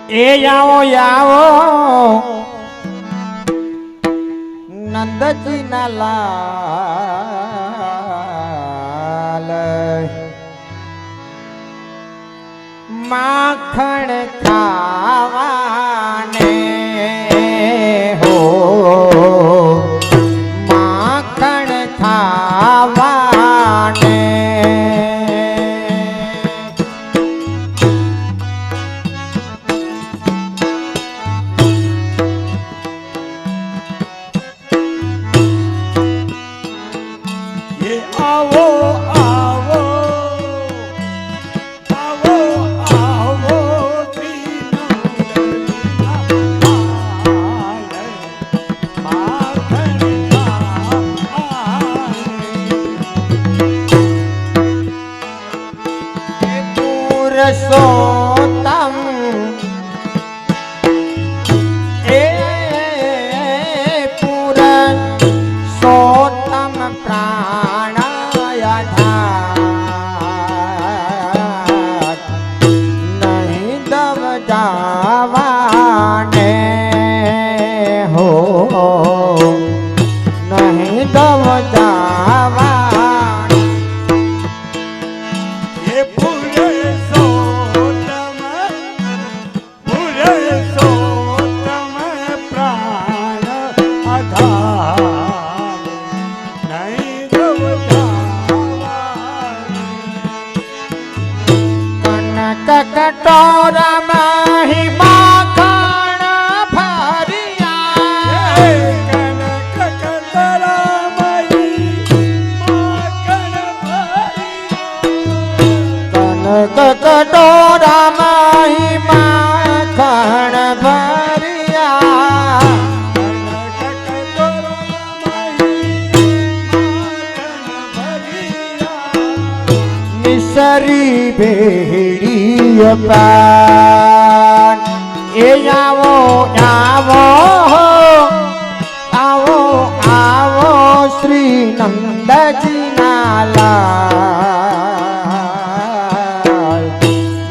એ આવો આવો નંદજી ના લાલ માખણ ખાવાને હો માખણ ખાવાને पुरुषोत्तम ए पुरुषोत्तम प्राणायाधात नहीं दब जावाने हो नहीं दब जावा कटोरा माही माखण भरिया कनक कटोरा माही माखण भरिया कनक कटोरा माही माखण भरिया कनक कटोरा माही माखण भरिया मिसरी भेड़ी पान ए आवो आवो आवो आवो श्री नंद जी नालाल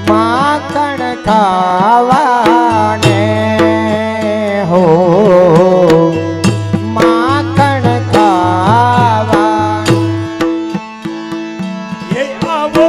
माखण खावाने हो माखण खावाने ये आवो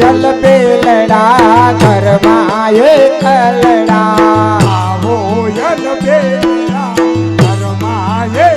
यल बेलड़ा घर माये कलड़ा आवो यल बेलड़ा घर माये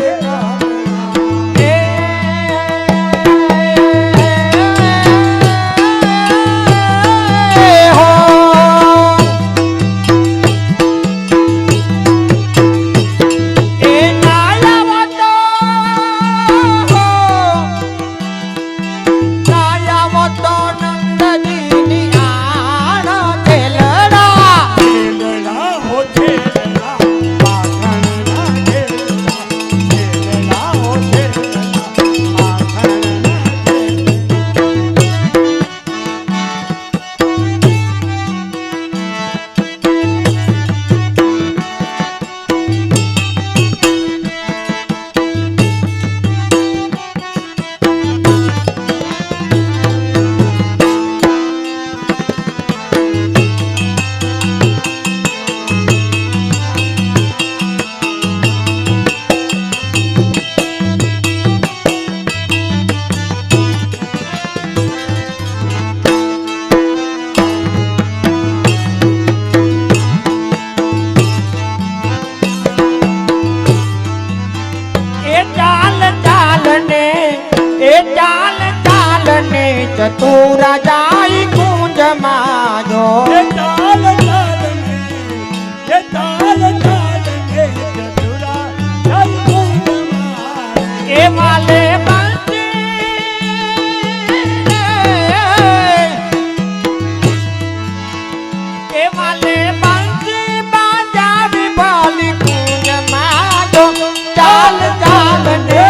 કે વાલે બંસી બાજાવી બોલી કુંજ માં જો ચાલ ચાલ ને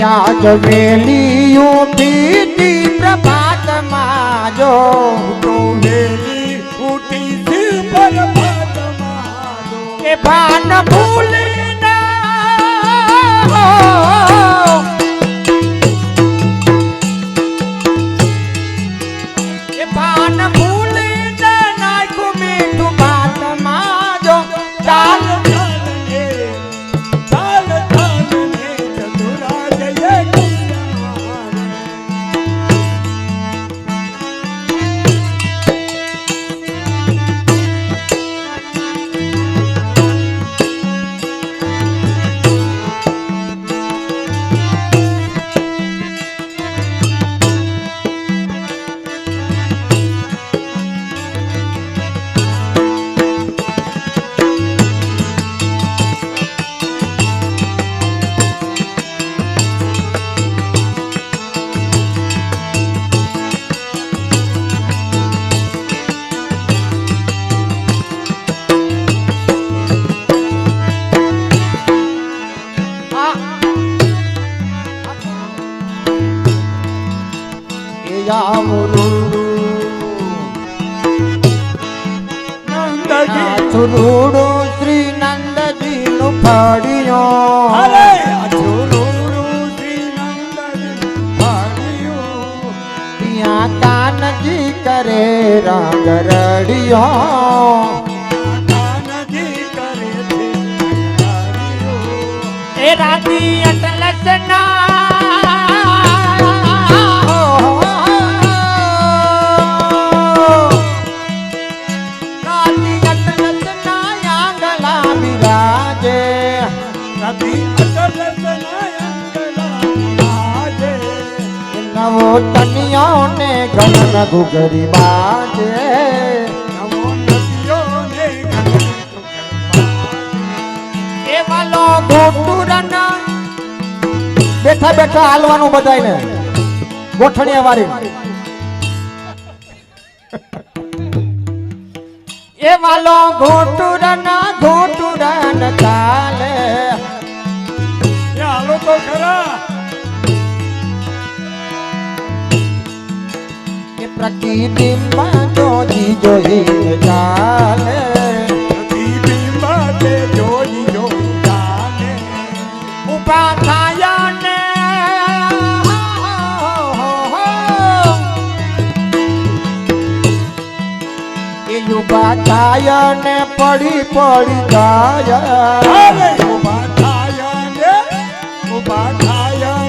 आज वेली उठी थी प्रभात माजो तो वेली उठी थी प्रभात माजो के भान भूले ना के भान भूले ना को मीठू बात माजो चाल છુરુડો શ્રી નંદજી નું ફળિયો ત્યાં કાનજી કરે રંગ રડિયો એ રાતી અટલસ નવો તનિયો ને ગગન ઘુઘરી બાજે નવો નદીઓ ને એ વાલો ગોટુરન બેઠા બેઠા હાલવાનું બધાયને ગોઠણિયા વારી એ વાલો ગોટુરન ચાલે એ હાલો તો ખરા પ્રતિબિંબા જોઈ જોઈ ચાલે પ્રતિબિંબા તે જોઈ જોઈ ચાલે ઉભા થયા ને એ ઉભા થયા ને પડી પડી જાય ઉભા થયા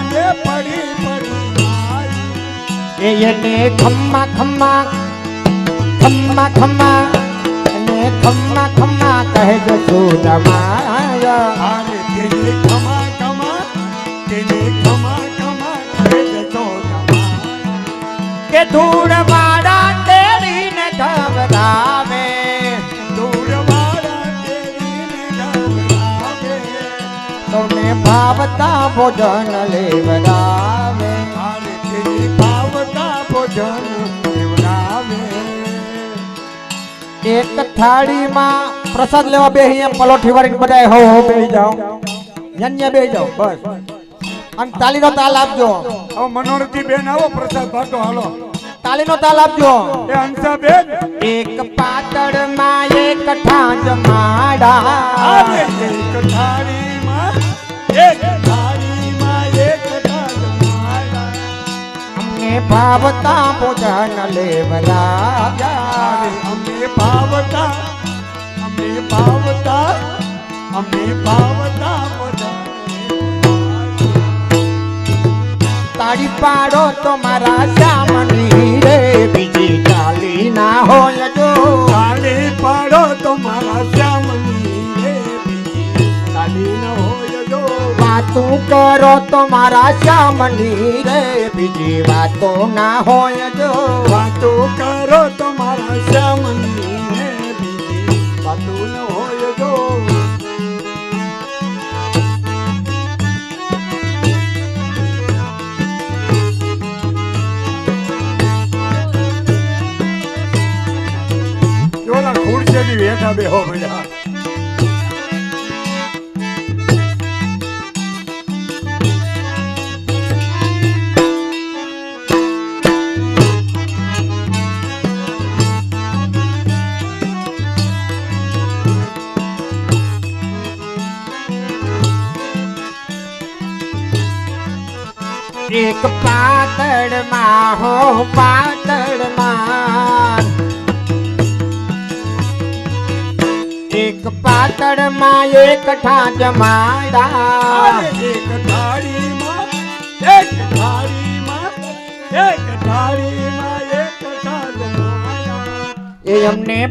ને પડી એને ખમ્મા ખમ્મા ખમ્મા ખમ્મા એને ખમ્મા ખમ્મા કહે જસોદમાયા તેને ખમ્મા ખમ્મા કહે જસોદમાયા કે ધૂળ વાળા તેરીને ધવરાવે તોને ભાવતા ભોજન લેવડાવે એક થાળીમાં પ્રસાદ લેવા બેહી એમ પલોઠી વાળીને બધાય હો બેહી જાઓ યન્ય બેહી જાઓ બસ અને તાલીનો તાલ આપજો હવે મનોરથી બેન આવો પ્રસાદ બાટો હાલો તાલીનો તાલ આપજો એ હંસા બેન એક પાતળમાં એક ઠાંજ માડા એક થાળીમાં એક ભાવતા ભોજન લેવરાવ્યા અમને ભાવતા તાળી પાડો તો મારા શ્યામની રે બીજી ચાલી ના હોય જો તાળી પાડો તો મારા શ્યામની રે બીજી ચાલી ના હોય જો વાતું કરો તો મારા શ્યામની રે બીજી વાતો ના હોય જો વાતો કરો તો મારા શ્યામની રે બીજી વાતો ના હોય જો બેહો ભૈયા एक पातड़ माँ हो पातड़ माँ एक पातड़ माँ एक ठा जमाड़ा एक थाली माँ एक थाली माँ एक थाली माँ एक ठा जमाड़ा ये हमने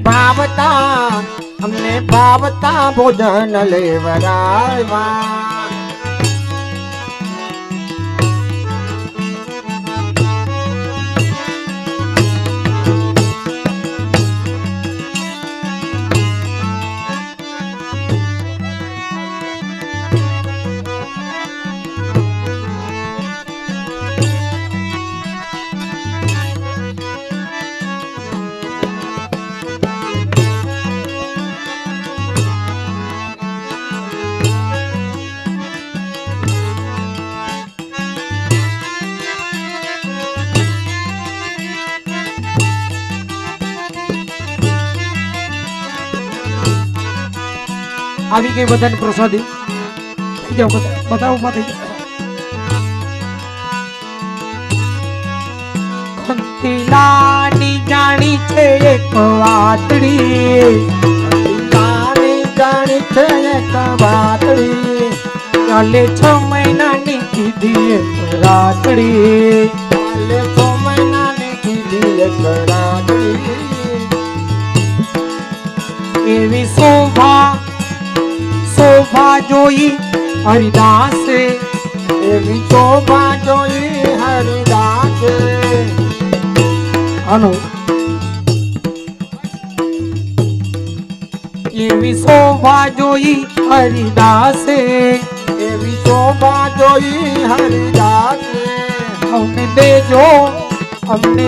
भावता भोजन लेवरावा આવી ગઈ બધાની પ્રસાદી થઈ જાઓ બધા ઉભા થઈ જાઓ ખંતીલાની જાણી છે એક વાતડી લાની જાણી છે એક વાતડી ચાલે 6 મહિનાની કીધી એક રાતડી ચાલે 6 મહિનાની કીધી એક રાતડી એવી શોભા જોઈ હરિદાસે એવી શોભા જોઈ હરિદાસે હાલો એવી શોભા જોઈ હરિદાસે એવી શોભા જોઈ હરિદાસે અમને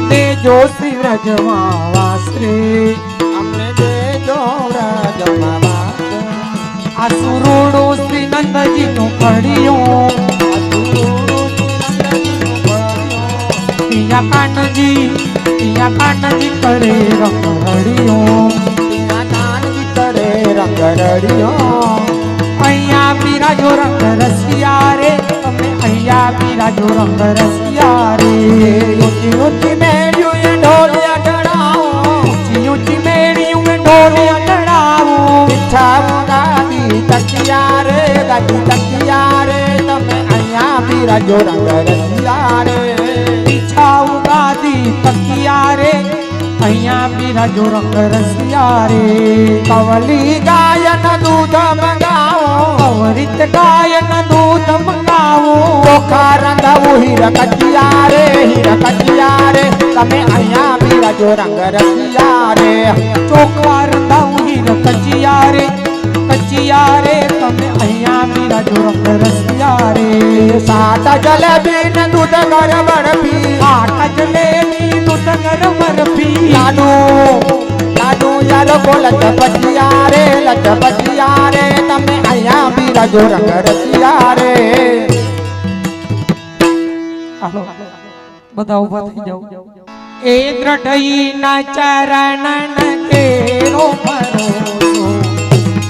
દેજો શ્રી વ્રજમાં રે અમને દેજો વ્રજમાં આસુરોડો શ્રી નંદજીનું ફળિયું પિયા કાનજી કરે રંગરડિયો કાનજી કરે રંગરડિયો અહીંયા બિરાજો રંગ રસિયા રે તમે અહીંયા બિરાજો રંગ રસિયા રે ઊંચી ઊંચી મેળ્યું ઢોલિયા ચડાવો ઊંચી મેળ્યું ઢોલિયા ચડાવો મીઠા ગાદી તકિયા રે તમે અહીંયા બિરાજો રંગ રસિયા રે પીછા ઉગાદી તકિયા રે અહીંયા બિરાજો રંગ રસિયા રે કવલી ગાયન દૂધ મંગાવો અવરિત ગાયન દૂધ મંગાવો ચોખા રંધાવું હીર કચિયા રે તમે અહીંયા બિરાજો રંગ રસિયા રે ચોખા રંધાવું હીર કચિયા રે તમે અહીંયા બિરાજો રંગ રસિયા રે સાટા જલેબી ને દૂધ ગર બરફી આટા જલેબી દૂધ ગરમ બરફી લાડુ યાર કો લચપતિયા રે તમે અહીંયા બિરાજો રંગ રસિયા રે હાલો બધા ઉભા થઈ જાઓ એ દ્રઢઈના ચરણ કેરો ભરોસો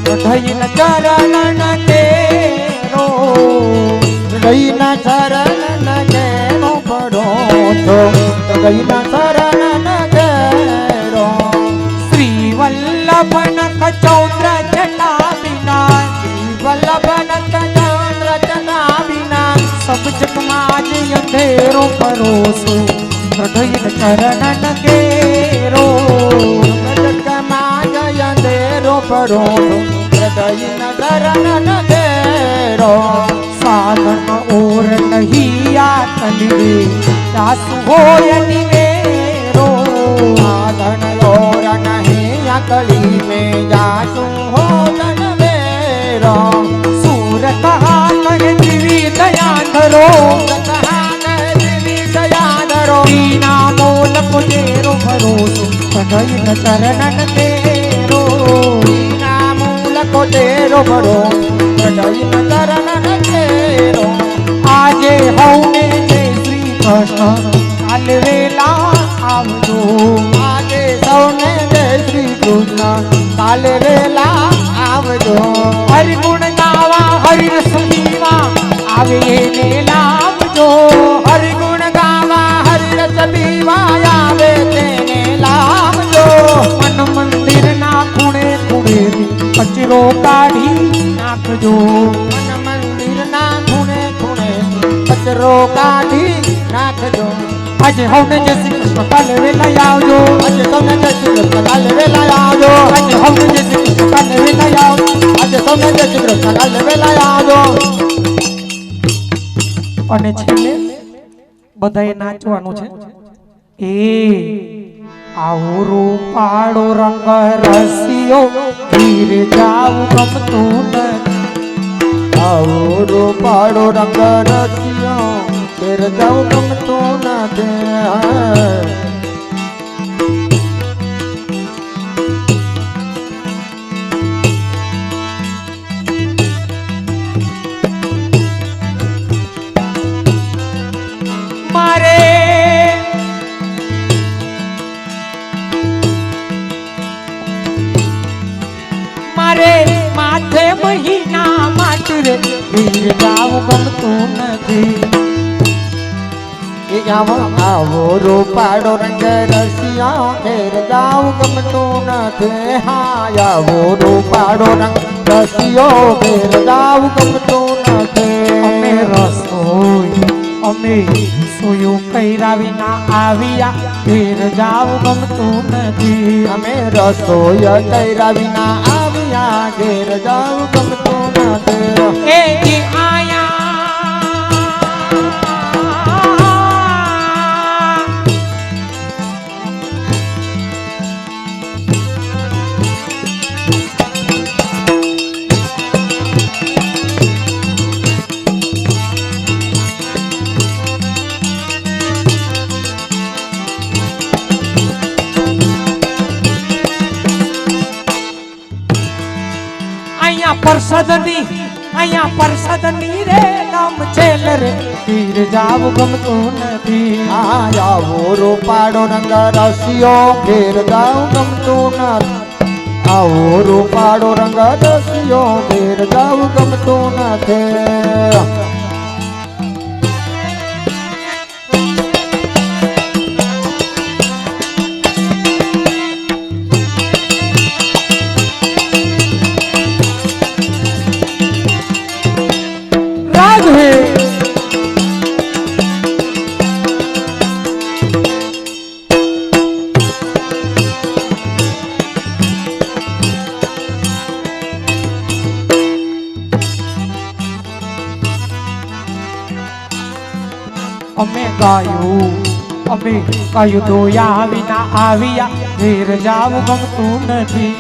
દ્રઢઈના ચરણ કેરો ગઈના શરણ કેરો ભરોસો ગઈના શરણ કેરો શ્રી વલ્લભન કચૌદ્ર જટા વિના વલ્લભન ચંદ્ર ચના વિના સબ જગમાં જ અંધેરો પરોસો દ્રઢઈના ચરણ કેરો જગમાં જય અંધેરો ભરોસો હૃદયના શરણ કેરો સાધન ઓર નહીં આ તલવે દાસુ હોય નિવેરો साधन और नहीं अकली में जासू हो तन मेरो सूर कहा करे दिवी दया धरो दया धरो दीना मोल को तेरो भरोसो कढ़ई न चरणन तेरो તો તેરો ભરો ચડાઈ નજર નજેરો આજે હવને જય શ્રી કૃષ્ણ કાલે વેલા આવજો આજે સૌને જય શ્રી કૃષ્ણ કાલે વેલા આવજો હરિગુણ ગાવા હરિરસ પીવા આવે એને લાવજો હરિગુણ ગાવા હરિરસ પીવા આવે તેને લાવજો મન મંદિર ના ખૂણે ખૂણે કચરો કાઢી નાખજો મન મંદિર ના ખૂણે ખૂણે કચરો કાઢી નાખજો આજે હવને જય શ્રી કૃષ્ણ કાલે વેલા આવજો આજે સૌને જય શ્રી કૃષ્ણ કાલે વેલા આવજો આજે હવને જય શ્રી કૃષ્ણ કાલે વેલા આવજો આજે સૌને જય શ્રી કૃષ્ણ કાલે વેલા આવજો અને છેલ્લે બધાએ નાચવાનું છે એ આવો રૂપાળો રંગ રસિયો ધીરે જાવ ગમતું નથી આવો રૂપાળો રંગ રસિયો તેર જાઉં ગમતું નથી મારે મારે માથે મહિના માટે રે ધીરે જાવ ગમતું નથી આવો રૂપાળો રંગ રસિયો ઘેર જાઉં ગમતું નથી હા આવો રૂપાળો રંગ રસિયો ઘેર જાઉં ગમતું અમે નથી રસોઈ અમે સોયું કર્યા વિના આવ્યા ઘેર જાવ ગમતું નથી અમે રસોઈ કર્યા વિના આવ્યા ઘેર જાઉં ગમતું નથી એ જી આયા અહીંયા પરસદની રે નામ છેલ રે તીર જાવ ગમતું નથી આવો રૂપાળો રંગ રસિયો ઘેર જાઉં ગમતું નથી આવો રૂપાળો રંગ રસિયો ઘેર જાઉં ગમતું નથી અમે ગાયું દોયા વિના આવ્યા ઘેર જાવ ગમતું નથી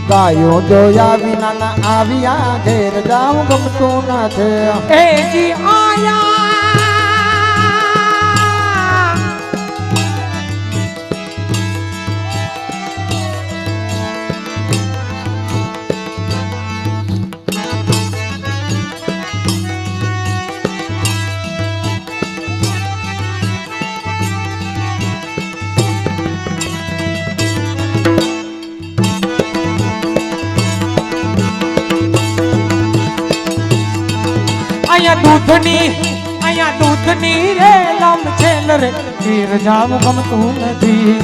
ગાયો જોયા વિના ના આવ્યા ઘેર જાઉં ગમતું નથી એ જી આયા અહીંયા દૂધની રે લમ છેલ રે ઘેર જાવ ગમતું નથી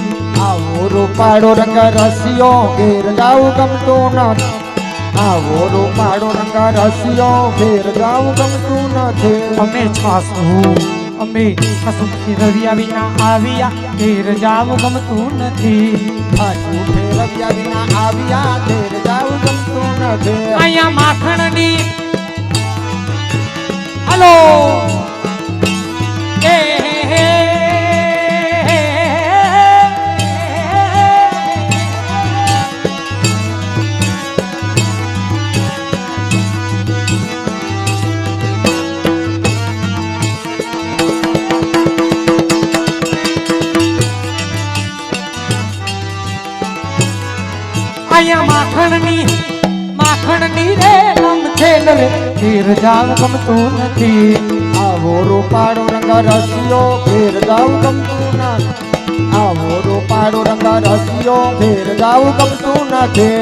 આવો રૂપાળો રંગ રસિયો ઘેર જાઉં ગમતું નથી આવો રૂપાળો રંગ રસિયો ઘેર જાઉં ગમતું નથી અમે છાસુ રવિયા વિના આવ્યા ઘેર જાવ ગમતું નથી આછું ફેરવ્યા વિના આવ્યા ઘેર જાઉં ગમતું નથી અહીંયા માખણની હલો એ અહીંયા માખણની છે ને રે ઘેર જાવું ગમતું નથી. આવો રૂપાળો રંગ રસિયો ઘેર જાવું ગમતું નથી. આવો રૂપાળો રંગ રસિયો ઘેર જાવું ગમતું અને નથી.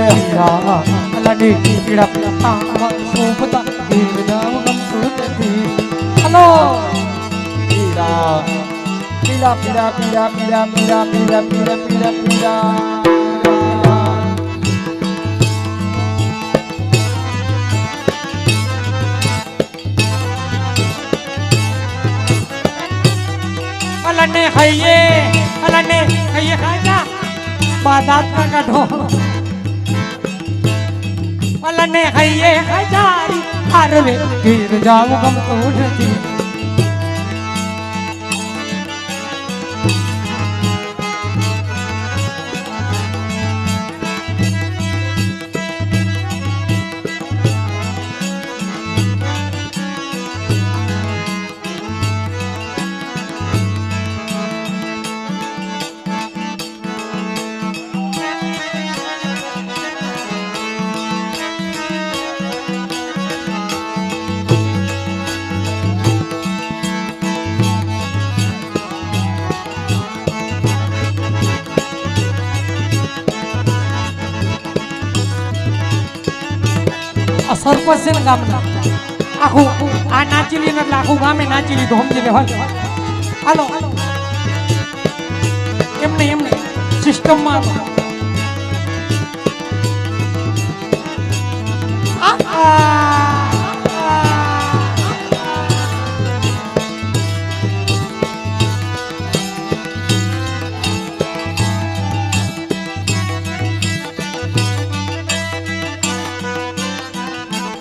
પીળા અલાને પીળા પીળા શોભતા ઘેર જાવું ગમતું નથી. હલો પીળા પીળા પીળા પીળા પીળા પીળા પીળા પીળા પીળા પીળા. અલાને હૈયે ખાજા બાદાત ના કાઢો. અલાને હૈયે ખાજા આરે રે ઘેર જાવું ગમતું નથી. સરપંચ છે ને ગામના આખું આ નાચી લીધું એટલે આખું ગામે નાચી લીધું સમજી લે. હાલો એમને સિસ્ટમમાં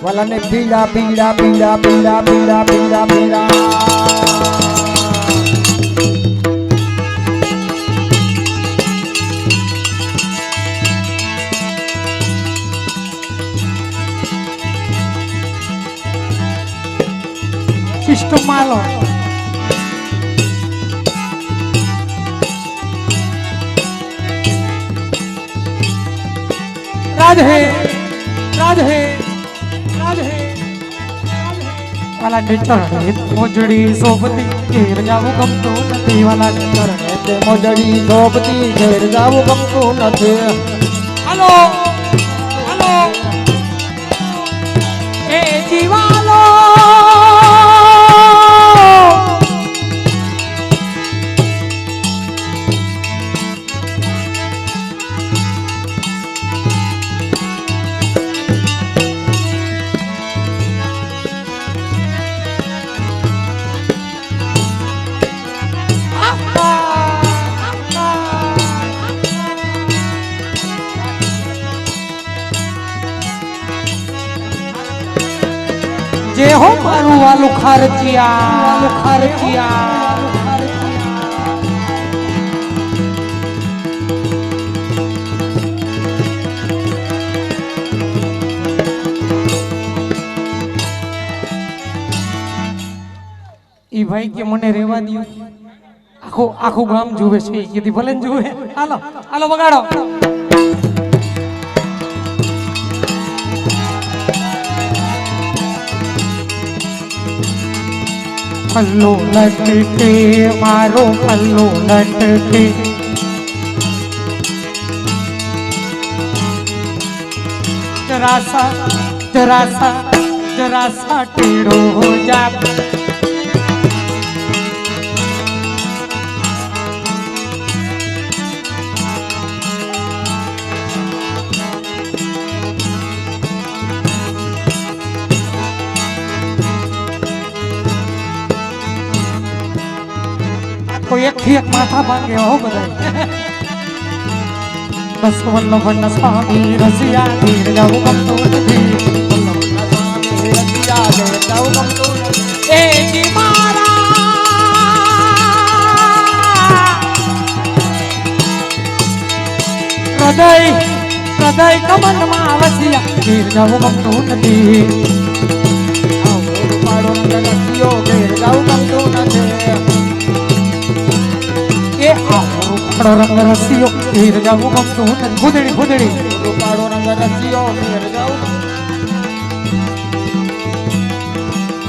વાલાને પીળા પીળા પીળા પીળા પીળા પીળા પીળા. સિસ્ટમમાં લો રાધે રાધે વાલા ને ચરણે મોજડી સોબતી ઘેર જાવું ગમતું નથી. વાલા ને ચરણે તે મોજડી શોભતી ઘેર જાવું ગમતું નથી. હાલો હાલો એ જીવાલો જે હો મારું વાલું ખર્ચિયા ઈ ભાઈ કે મને રેવા દો. આખું ગામ જુએ છે એ કીધી ભલે ને જુએ. હાલો હાલો બગાડો. પલ્લો લટકે મારો પલ્લો લટકે જરા સા ટેढ़ो हो जा. કોઈ એક થી એક માથા ભાંગે હો બધા. બસ વલ્લભન સ્વામી રસિયા ઘેર જાવું ગમતું નથી. રસિયા ઘેર જાવું ગમતું નથી. એ જી મારા હૃદય કમનમાં વસિયા ઘેર જાવું ગમતું નથી. આવો રૂપાળો રંગ રસિયો ઘેર જાવું ગમતું નથી. એ આવો રંગ રસિયો ઘેર જાવું ગમતું નથી. ખુદડી રૂપાળો રંગ રસિયો ઘેર જાવું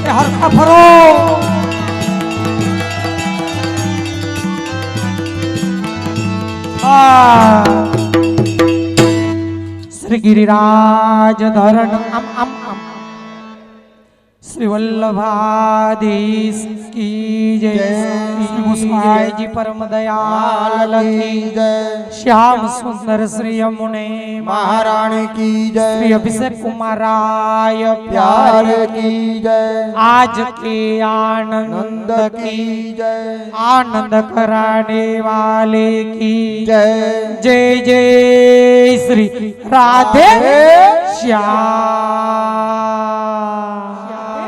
એ હરખા ફરો શ્રી ગિરિરાજ ધરણ આમ આમ આમ શ્રી વલ્લભાધીશ કી જય શ્રી મુસ્કાઈજી પરમ દયાલ કી જય શ્યામ સુંદર શ્રી યમુને महारानी की जय श्री अभिषेक कुमाराय प्यार की जय आज के आनंद की जय आनंद कराने वाले की जय जय जय श्री राधे श्याम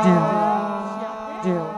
जय